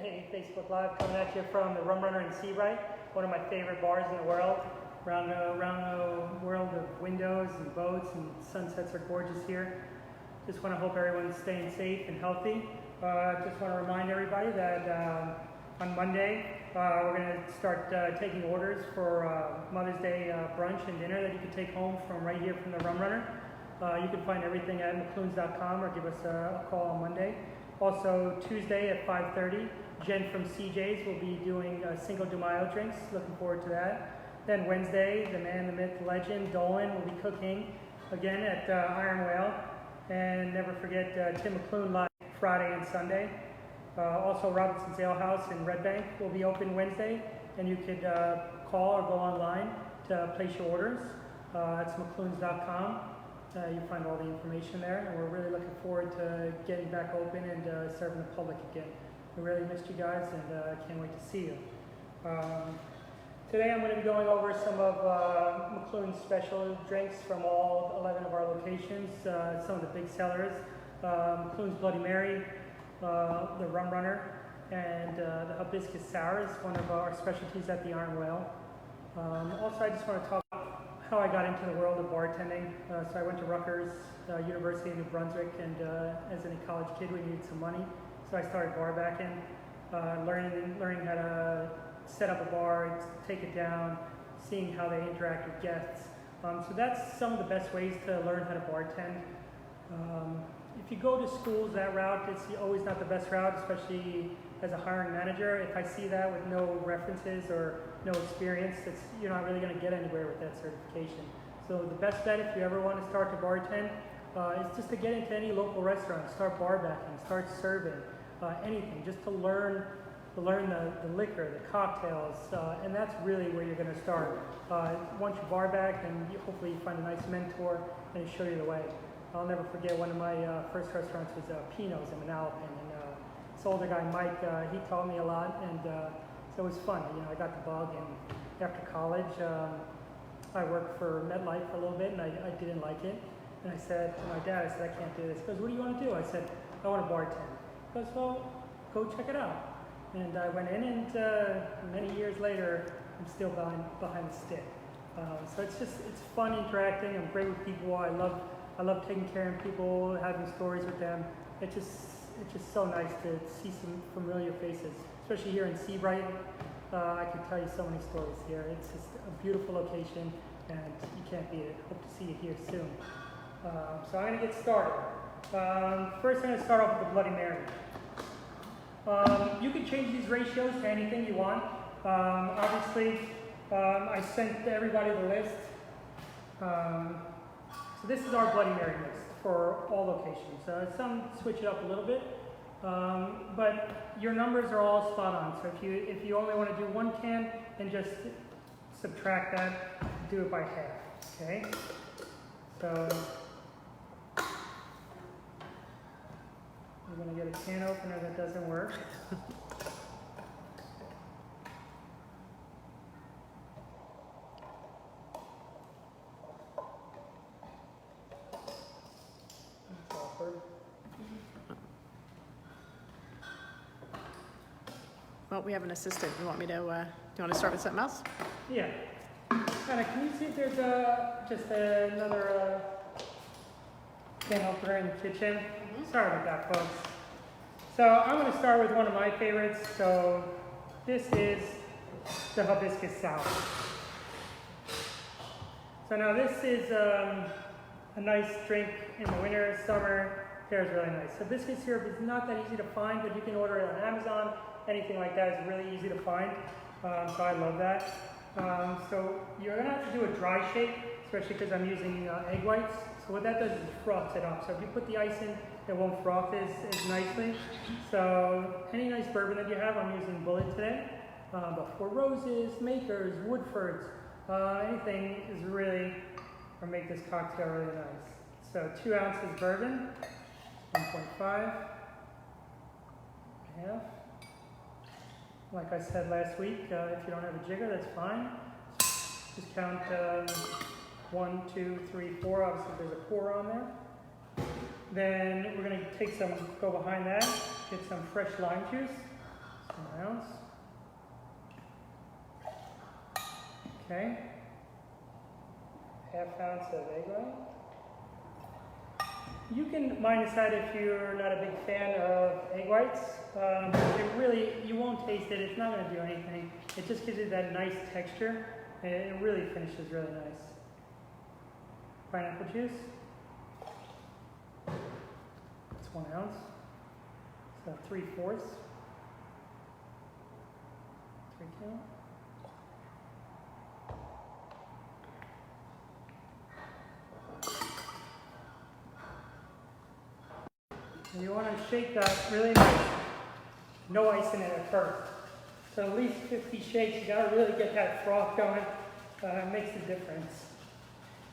Hey, Facebook Live coming at you from the Rum Runner in Seabright, one of my favorite bars in the world. Around the world of windows and boats, and sunsets are gorgeous here. Just want to hope everyone's staying safe and healthy. Just want to remind everybody that on Monday we're going to start taking orders for Mother's Day brunch and dinner that you can take home from right here from the Rum Runner. You can find everything at McLoons.com or give us a call on Monday. Also, Tuesday at 5:30, Jen from CJ's will be doing Cinco de Mayo drinks. Looking forward to that. Then Wednesday, the man, the myth, the legend, Dolan will be cooking again at Iron Whale. And never forget Tim McLoone live Friday and Sunday. Also, Robinson's Ale House in Red Bank will be open Wednesday, and you could call or go online to place your orders. It's McLoons.com. You find all the information there, and we're really looking forward to getting back open and serving the public again. We really missed you guys, and can't wait to see you. Today I'm going to be going over some of McLoone's special drinks from all 11 of our locations, some of the big sellers. McLoone's Bloody Mary, the Rum Runner, and the Hibiscus Sour is one of our specialties at the Iron Whale. Also, I just want to talk about how I got into the world of bartending. So I went to Rutgers University in New Brunswick, and as any college kid we needed some money. So I started bar backing, learning how to set up a bar, take it down, seeing how they interact with guests. So that's some of the best ways to learn how to bartend. If you go to schools that route, it's always not the best route, especially as a hiring manager. If I see that with no references or no experience, you're not really going to get anywhere with that certification. So the best bet if you ever want to start to bartend is just to get into any local restaurant, start bar backing, start serving, anything, just to learn the liquor, the cocktails, and that's really where you're going to start. Once you bar back, and hopefully you find a nice mentor and he'll show you the way. I'll never forget one of my first restaurants was Pino's in Manalapan, and this older guy, Mike, he taught me a lot, and so it was fun. I got the bug, and after college, I worked for MetLife for a little bit, and I didn't like it. And I said to my dad, I can't do this. He goes, what do you want to do? I said, I want to bartend. He goes, well, go check it out. And I went in, and many years later, I'm still behind the stick. So it's fun interacting. I'm great with people. I love taking care of people, having stories with them. It's just so nice to see some familiar faces, especially here in Seabright. I can tell you so many stories here. It's just a beautiful location, and you can't beat it. Hope to see you here soon. So I'm going to get started. First, I'm going to start off with the Bloody Mary. You can change these ratios to anything you want. Obviously, I sent everybody the list. So this is our Bloody Mary list for all locations. Some switch it up a little bit, but your numbers are all spot on. So if you only want to do one can, then just subtract that, do it by half. Okay. So I'm going to get a can opener that doesn't work. That's awkward. Well, we have an assistant. You want me to, do you want to start with something else? Yeah. Anna, can you see if there's just another can opener in the kitchen? Sorry about that, folks. So I'm going to start with one of my favorites. So this is the Hibiscus Sour. So now this is a nice drink in the winter, summer. Pairs really nice. Hibiscus syrup is not that easy to find, but you can order it on Amazon. Anything like that is really easy to find. So I love that. So you're going to have to do a dry shake, especially because I'm using egg whites. So what that does is froth it up. So if you put the ice in, it won't froth as nicely. So any nice bourbon that you have, I'm using Bullet today. But Four Roses, Makers, Woodfords, anything is really, or make this cocktail really nice. So 2 ounces bourbon, 1.5, half. Like I said last week, if you don't have a jigger, that's fine. Just count 1, 2, 3, 4. Obviously, there's a pour on there. Then we're going to take go behind that, get some fresh lime juice. 1 ounce. Okay. 1/2 ounce of egg white. You can minus that if you're not a big fan of egg whites. You won't taste it. It's not going to do anything. It just gives you that nice texture. And it really finishes really nice. Pineapple juice. It's 1 ounce. So 3/4. 3 count. And you want to shake that really nice. No ice in it at first. So at least 50 shakes. You got to really get that froth going. It makes a difference.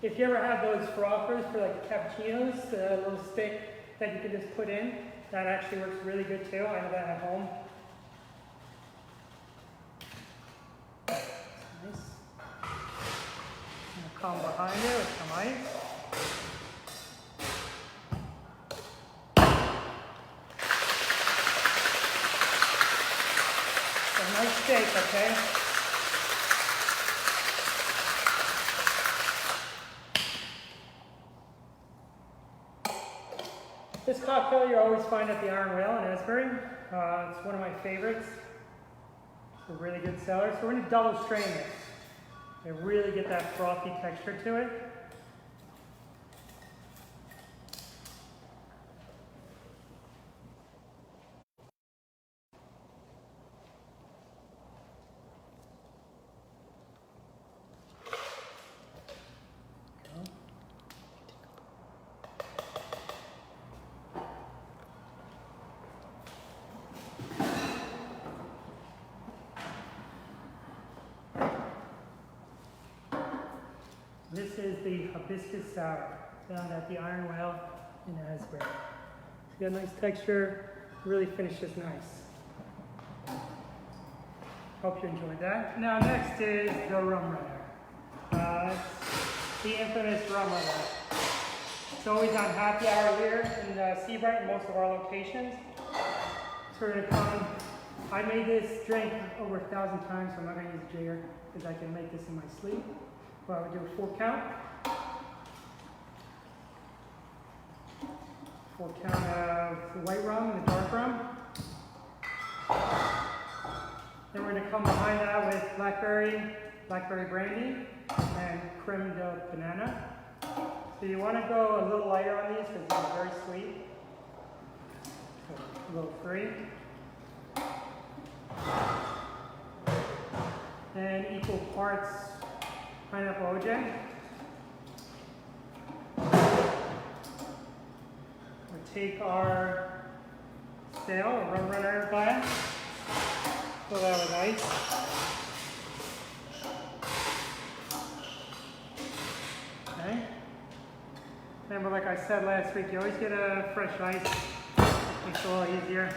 If you ever have those frothers for like cappuccinos, a little stick that you can just put in, that actually works really good too. I have that at home. Nice. And come behind it with some ice. Nice shake, okay? This cocktail you always find at the Iron Whale in Asbury. It's one of my favorites. It's a really good cellar. So we're going to double strain this and really get that frothy texture to it. This is the Hibiscus Sour down at the Iron Whale in Asbury. It's got a nice texture, really finishes nice. Hope you enjoyed that. Now next is the Rum Runner. It's the infamous Rum Runner. It's always on happy hour here in Seabright in most of our locations. So we're going to come. I made this drink over 1,000 times, so I'm not going to use a jigger because I can make this in my sleep. Well, I would do a 4 count. 4 count of the white rum and the dark rum. Then we're going to come behind that with blackberry brandy, and creme de banana. So you want to go a little lighter on these because they're very sweet. So a little 3. And equal parts pineapple OJ. We'll take our stale or Rum Runner glass, fill that with ice. Okay. Remember, like I said last week, you always get a fresh ice. It makes it a little easier.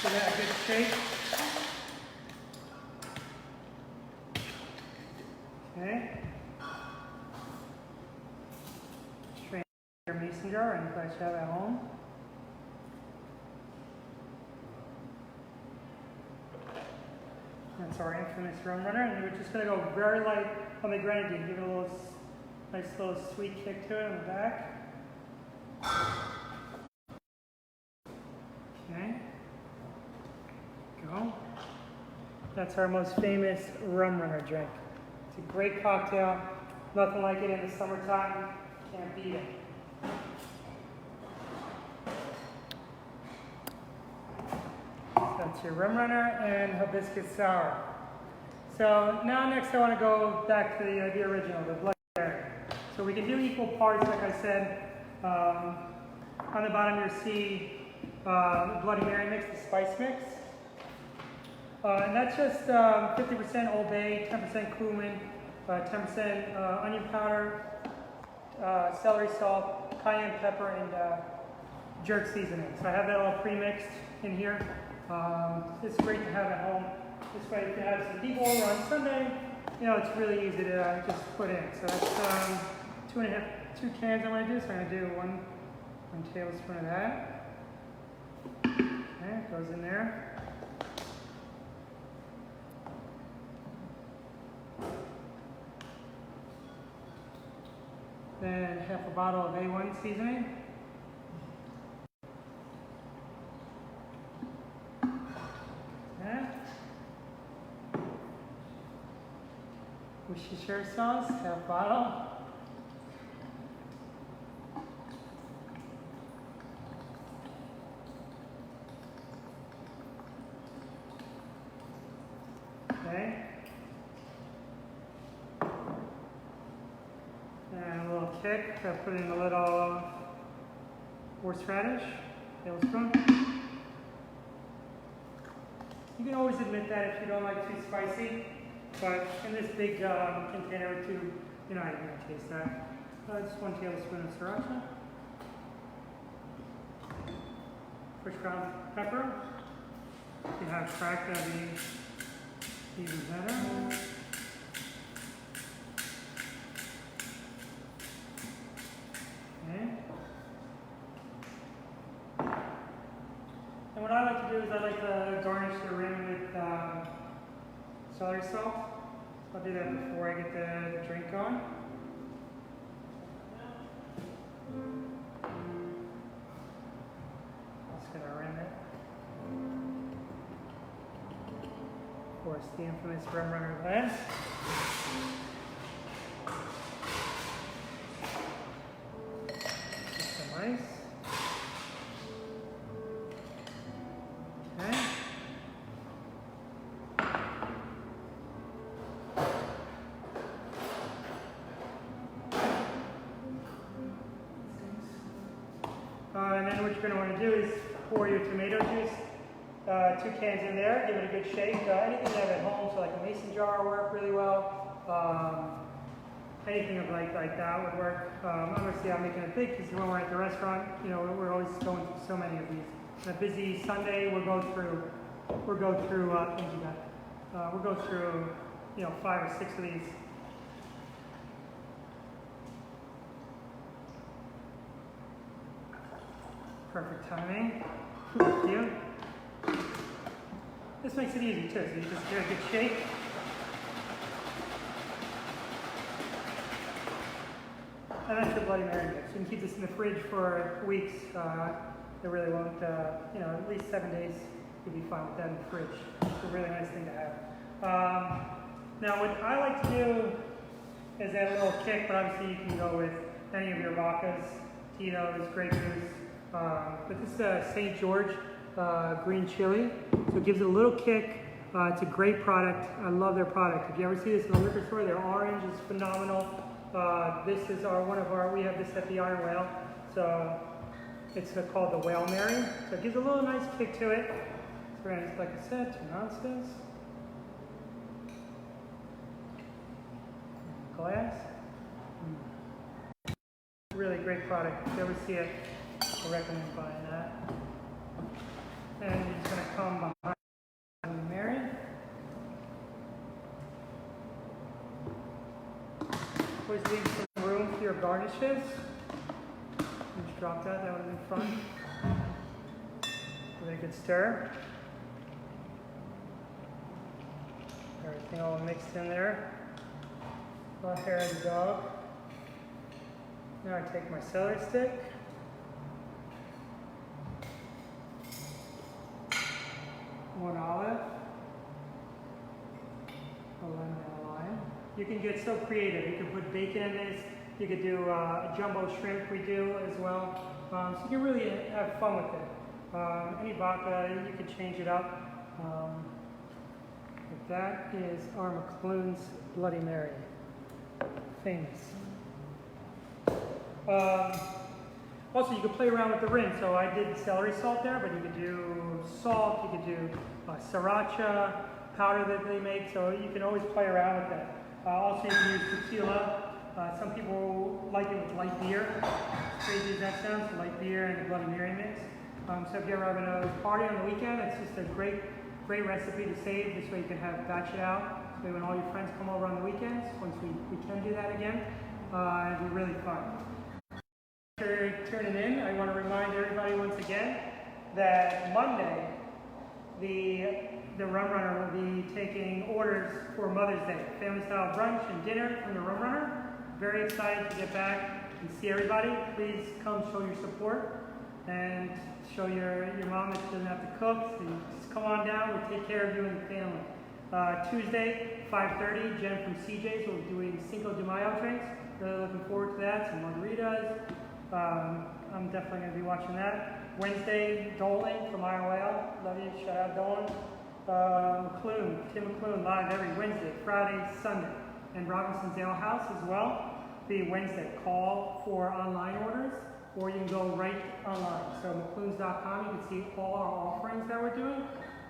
Give that a good shake. Okay. Strain your mason jar and glad you have at home. That's our infamous Rum Runner, and we're just going to go very light on the grenadine, give it a little nice little sweet kick to it on the back. Okay. Go. That's our most famous Rum Runner drink. It's a great cocktail. Nothing like it in the summertime. Can't beat it. That's your Rum Runner and Hibiscus Sour. So now next I want to go back to the original, the Bloody Mary. So we can do equal parts, like I said. On the bottom you'll see Bloody Mary mix, the spice mix. And that's just 50% Old Bay, 10% Cumin, 10% onion powder, celery salt, cayenne pepper, and jerk seasoning. So I have that all pre-mixed in here. It's great to have at home. This way, if you have some people over on Sunday, you know, it's really easy to just put in. So that's 2 cans I'm going to do. So I'm going to do one tablespoon of that. Okay, it goes in there. Then half a bottle of A1 seasoning. Okay. Worcestershire sauce, half bottle. Okay. And a little kick, I put in a little horseradish, tablespoon. You can always admit that if you don't like too spicy, but in this big container or two, you're not even going to taste that. Just 1 tablespoon of sriracha. Fresh ground pepper. If you have cracked, that'd be even better. Okay. And what I like to do is I like to garnish the rim with celery salt. I'll do that before I get the drink going. Just gonna rim it. Of course, the infamous Rum Runner glass. Some ice. Okay. And then what you're going to want to do is pour your tomato juice, 2 cans in there, give it a good shake. Anything you have at home, so like a mason jar will work really well. Anything like that would work. Obviously, I'm making it big because when we're at the restaurant, you know, we're always going through so many of these. On a busy Sunday, we'll go through, you know, 5 or 6 of these. Perfect timing. Thank you. This makes it easy too, so you just get a good shake. And that's your Bloody Mary mix. You can keep this in the fridge for weeks. It really won't, you know, at least 7 days, you'll be fine with that in the fridge. It's a really nice thing to have. Now what I like to do is add a little kick, but obviously you can go with any of your vodkas, Tito's, Grey Goose. But this is St. George green chili, so it gives it a little kick. It's a great product. I love their product. If you ever see this in the liquor store, their orange is phenomenal. This is we have this at the Iron Whale, so it's called the Whale Mary. So it gives a little nice kick to it. So we're gonna, like I said, 2 ounces. Glass. Really great product. If you ever see it, I recommend buying that. And you're just going to come behind Mary. Always leave some room for your garnishes. Just drop that would have been fun. Really good stir. Everything all mixed in there. A little hair of the dog. Now I take my celery stick. One olive, a lemon and a lime. You can get so creative. You can put bacon in this. You could do a jumbo shrimp we do as well. So you can really have fun with it. Any vodka, you could change it up. But that is our McLoone's Bloody Mary. Famous. Also, you can play around with the rim. So I did celery salt there, but you could do salt, you could do sriracha powder that they make, so you can always play around with that. Also, you can use tequila. Some people like it with light beer. As crazy as that sounds, light beer and the Bloody Mary mix. So if you're ever having a party on the weekend, it's just a great recipe to save. This way you can batch it out. So when all your friends come over on the weekends, once we can do that again, it'll be really fun. Turn it in. I want to remind everybody once again that Monday, the Rum Runner will be taking orders for Mother's Day. Family style brunch and dinner from the Rum Runner. Very excited to get back and see everybody. Please come show your support and show your mom that she doesn't have to cook. So you just come on down, we'll take care of you and the family. Tuesday, 5:30, Jen from CJ's will be doing Cinco de Mayo drinks. Really looking forward to that. Some margaritas. I'm definitely going to be watching that. Wednesday, Dolan from IOL. Love you. Shout out Dolan. McLoone, Tim McLoone live every Wednesday, Friday, Sunday. And Robinson's Ale House as well. Be Wednesday. Call for online orders, or you can go right online. So McLoons.com, you can see all our offerings that we're doing.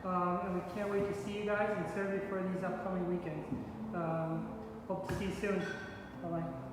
And we can't wait to see you guys and serve you for these upcoming weekends. Hope to see you soon. Bye-bye.